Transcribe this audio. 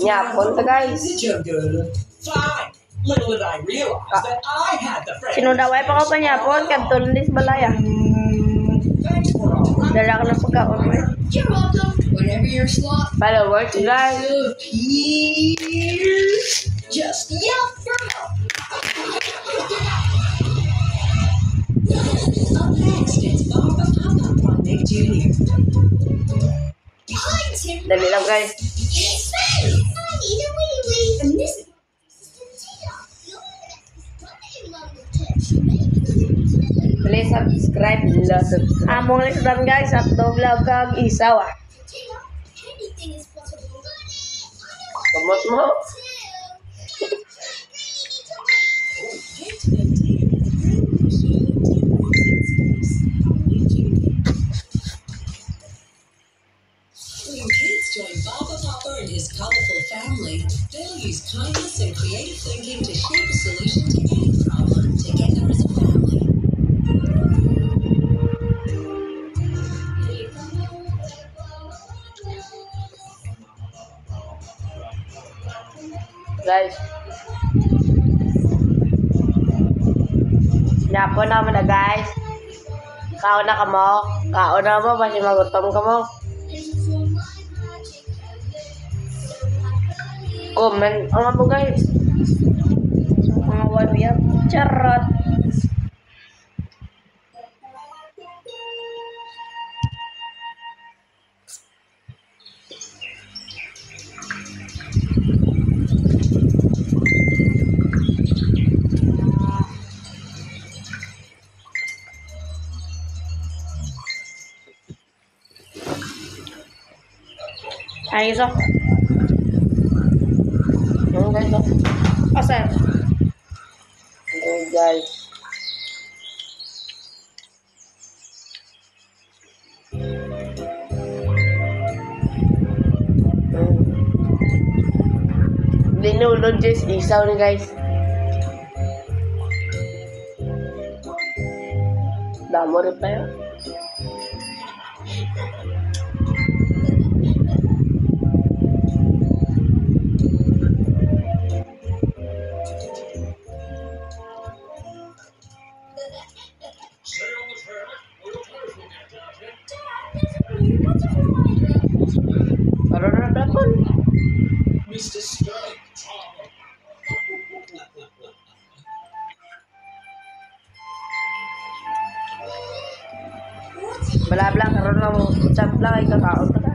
Nyapon ka guys. Sino daw ay pa ko panyapon? Kadtulon dis balaya. Dala ka ng pagkaon mo. Followers guys. Just yell for help. Up next, it's Bob the Pop-Up on Nick Jr. Dali lang guys. Please subscribe. Among lang guys at vlog kag isaw. Kamot mo. When kids join Baba Papa and his colorful family, they'll use kindness and creative thinking to shape a solution to any problem together as a family. Guys. Nyapon naman na guys. Kaon na ka mo. Kaon na mo. Basi magutom ka mo. Comment. Ang mo guys. Mga warrior. Charot. Ayos oh. Guys oh. Asan? Guys. Linulog just isaw ni guys. Damo rin pa yun. Mr. Strike. Balablang karon na mo. Chat lang ay kakaon ka.